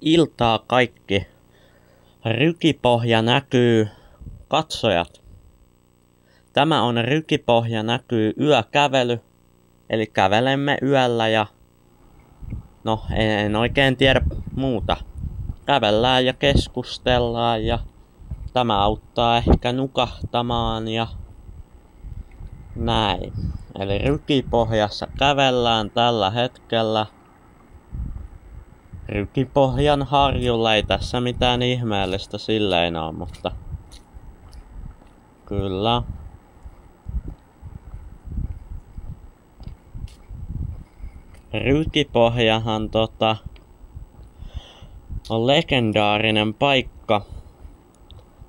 Iltaa kaikki. Rykipohja näkyy, katsojat. Tämä on Rykipohja näkyy yökävely. Eli kävelemme yöllä ja no en oikein tiedä muuta. Kävellään ja keskustellaan ja tämä auttaa ehkä nukahtamaan ja näin. Eli Rykipohjassa kävellään tällä hetkellä. Rykipohjan harjulla ei tässä mitään ihmeellistä silleen ole, mutta kyllä. Rykipohjahan on legendaarinen paikka.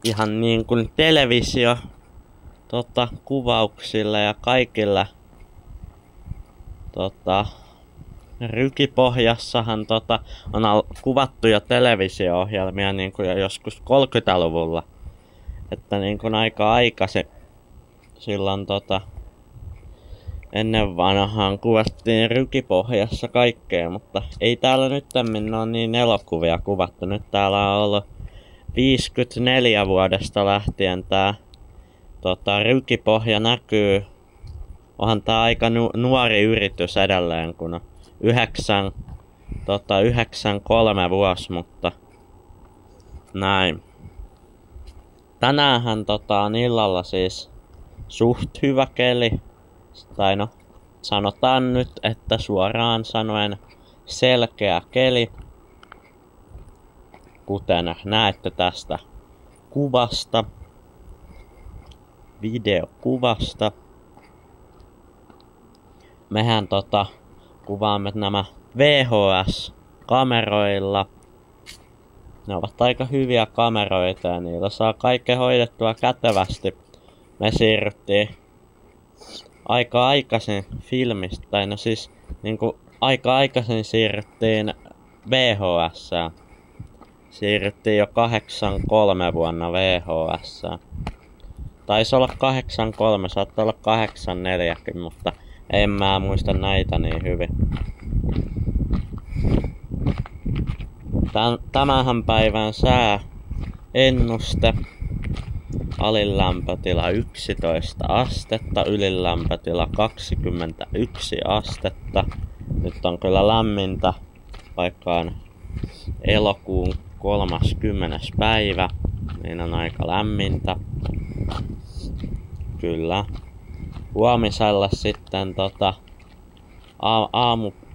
Ihan niin kuin televisio kuvauksilla ja kaikilla. Rykipohjassahan on kuvattu jo televisio-ohjelmia niin kuin jo joskus 30-luvulla. Että niin kuin aika aikaisin silloin ennen vanhaan kuvattiin Rykipohjassa kaikkea, mutta ei täällä nyttemmin ole niin elokuvia kuvattu. Nyt täällä on ollut 54 vuodesta lähtien tää Rykipohja näkyy. Onhan tää aika nuori yritys edelleen, kun on 93 vuosi, mutta näin. Tänäänhän on illalla siis suht hyvä keli. Tai no, sanotaan nyt, että suoraan sanoen selkeä keli. Kuten näette tästä kuvasta, videokuvasta. Mehän kuvaamme nämä VHS-kameroilla. Ne ovat aika hyviä kameroita ja niillä saa kaikkea hoidettua kätevästi. Me siirryttiin aika aikaisin filmistä, tai no siis niinku aika aikaisin siirryttiin VHS:ään. Siirryttiin jo 83 vuonna VHS:ään. Taisi olla 83, saattaa olla 84kin, mutta en mä muista näitä niin hyvin. Tämänhän päivän sääennuste. Alin lämpötila 11 astetta, ylin lämpötila 21 astetta. Nyt on kyllä lämmintä, vaikka on elokuun 30. päivä, niin on aika lämmintä. Kyllä. Huomisella sitten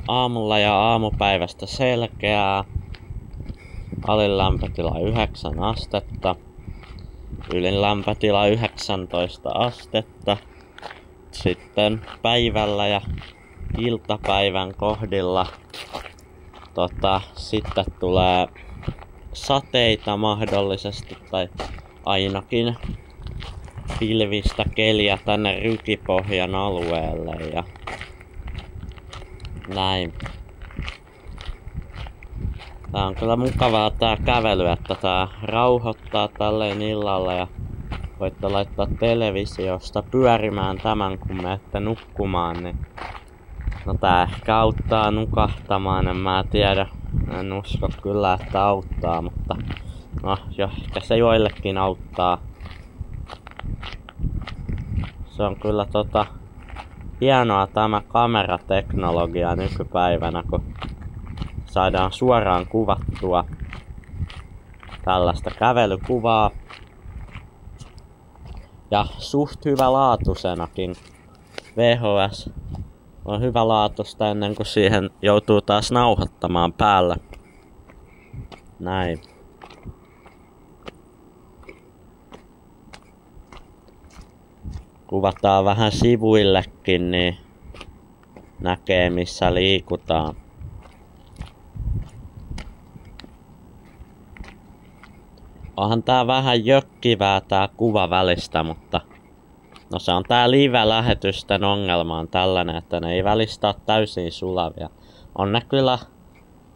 aamulla ja aamupäivästä selkeää. Alin lämpötila 9 astetta. Ylin lämpötila 19 astetta. Sitten päivällä ja iltapäivän kohdilla sitten tulee sateita mahdollisesti tai ainakin pilvistä keliä tänne Rykipohjan alueelle ja näin. Tää on kyllä mukavaa tää kävely, että tää rauhoittaa tälleen illalla ja voitte laittaa televisiosta pyörimään tämän kun menette nukkumaan, niin no tää ehkä auttaa nukahtamaan, en mä tiedä. En usko kyllä, että auttaa, mutta no ehkä se joillekin auttaa. Se on kyllä hienoa tämä kamerateknologia nykypäivänä, kun saadaan suoraan kuvattua tällaista kävelykuvaa. Ja suht hyvä laatusenakin. VHS on hyvä laatusta ennen kuin siihen joutuu taas nauhoittamaan päälle. Näin. Kuvataan vähän sivuillekin, niin näkee missä liikutaan. Onhan tää vähän jökkivää tää kuva välistä, mutta no se on tää live-lähetysten ongelma on tällainen, että ne ei välistä ole täysin sulavia. On ne kyllä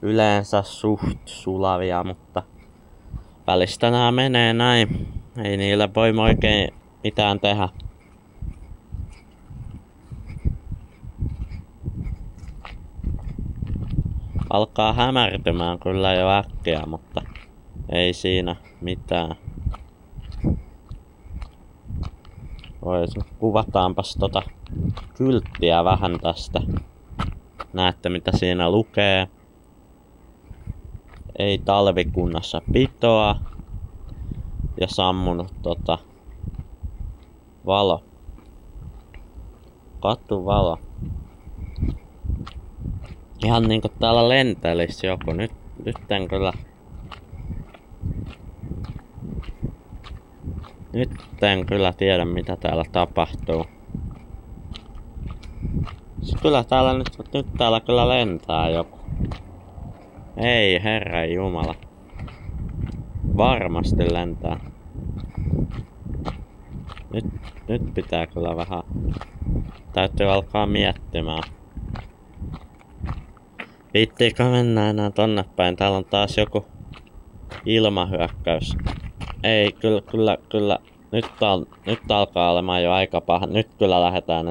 yleensä suht sulavia, mutta välistä nää menee näin. Ei niille voi oikein mitään tehdä. alkaa hämärtymään kyllä jo äkkiä, mutta ei siinä mitään. Kuvataanpas tota kylttiä vähän tästä. Näette mitä siinä lukee. Ei talvikunnassa pitoa. Ja sammunut valo. Katuvalo. Ihan niinku täällä lentelis joku. Nyt en kyllä... Nyt en kyllä tiedä mitä täällä tapahtuu. Kyllä täällä nyt täällä kyllä lentää joku. Ei herran jumala. Varmasti lentää. Nyt pitää kyllä vähän... Täytyy alkaa miettimään. Viittiinkö mennä enää tonne päin? Täällä on taas joku ilmahyökkäys. Ei, kyllä. Nyt alkaa olemaan jo aika paha. Nyt kyllä lähdetään.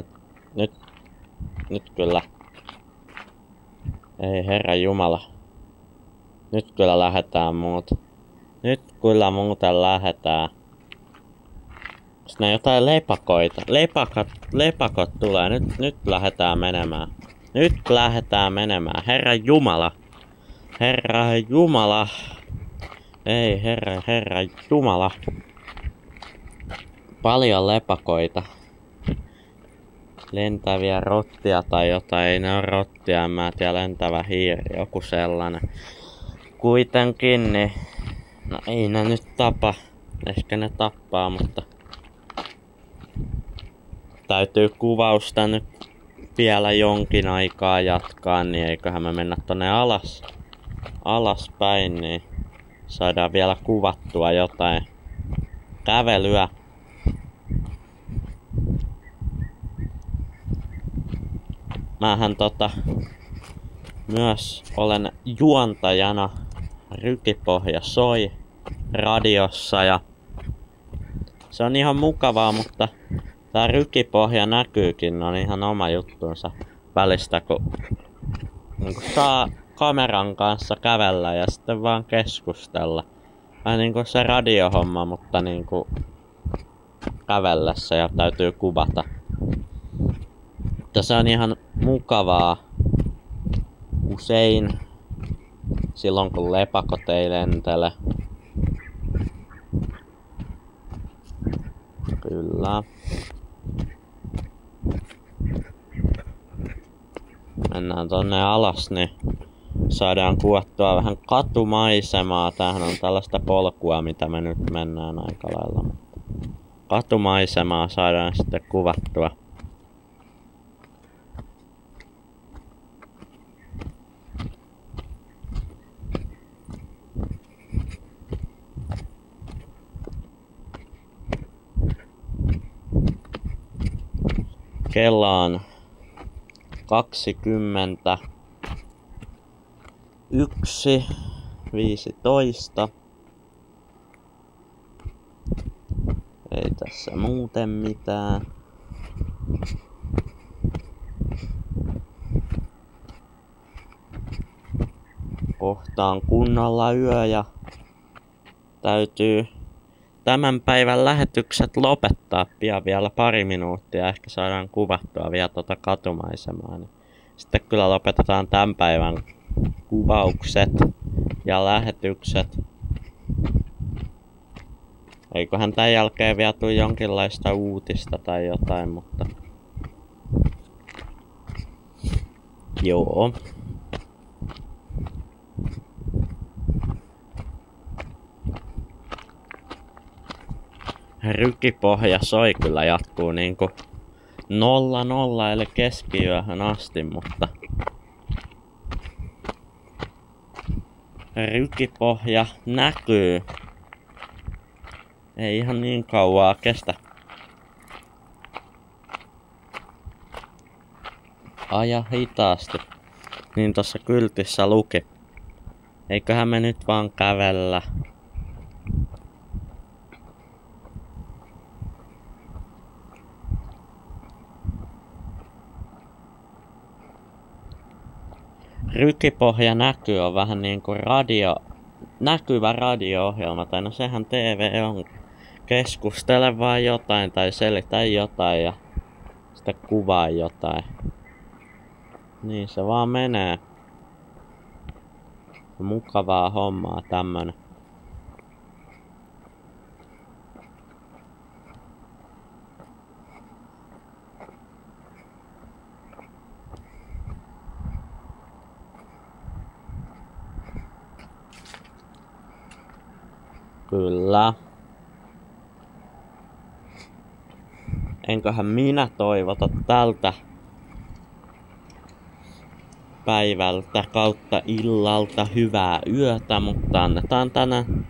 Nyt kyllä. Ei herra jumala. Nyt kyllä lähdetään Nyt kyllä muuten lähdetään. Onks ne jotain lepakoita? Lepakot tulee. Nyt lähdetään menemään. Nyt lähdetään menemään. Herra jumala. Herra jumala. Ei herra jumala. Paljon lepakoita. Lentäviä rottia tai jotain. Ei ne oo rottia, en mä tiedä, lentävä hiiri. Joku sellainen. Kuitenkin niin... No ei ne nyt tapa. Ehkä ne tappaa, mutta... Täytyy kuvausta nyt vielä jonkin aikaa jatkaa, niin eiköhän me mennä tonne alaspäin, niin saadaan vielä kuvattua jotain kävelyä. Mähän myös olen juontajana Rykipohja soi radiossa ja se on ihan mukavaa, mutta tää Rykipohja näkyykin on ihan oma juttunsa välistä, kun saa kameran kanssa kävellä ja sitten vaan keskustella. Vähän niinku se radiohomma, mutta niinku kävellessä ja täytyy kuvata. Mutta se on ihan mukavaa usein silloin kun lepakot ei lentele. Kyllä. Mennään tonne alas, niin saadaan kuvattua vähän katumaisemaa. Tämähän on tällaista polkua, mitä me nyt mennään aika lailla. Katumaisemaa saadaan sitten kuvattua. Kello on 21:15. Ei tässä muuten mitään. Kohta on kunnolla yö ja täytyy tämän päivän lähetykset lopettaa pian vielä pari minuuttia. Ehkä saadaan kuvattua vielä katumaisemaa. Niin sitten kyllä lopetetaan tämän päivän kuvaukset ja lähetykset. Eiköhän tämän jälkeen vielä tule jonkinlaista uutista tai jotain, mutta... Joo. Rykipohja soi kyllä jatkuu niinku 00 eli keskiyöhön asti, mutta Rykipohja näkyy. Ei ihan niin kauaa kestä. Aja hitaasti. Niin tossa kyltissä luki. Eiköhän me nyt vaan kävellä. Rykipohja näkyy on vähän niinku näkyvä radio-ohjelma, tai no sehän TV on. Keskustele vaan jotain tai selitä jotain ja sitten kuvaa jotain. Niin se vaan menee. Mukavaa hommaa tämmönen. Kyllä. Enköhän minä toivota tältä päivältä kautta illalta hyvää yötä, mutta annetaan tänään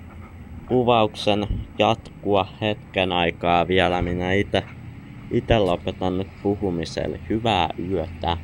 kuvauksen jatkua hetken aikaa vielä. Minä ite lopetan nyt puhumisen, eli hyvää yötä.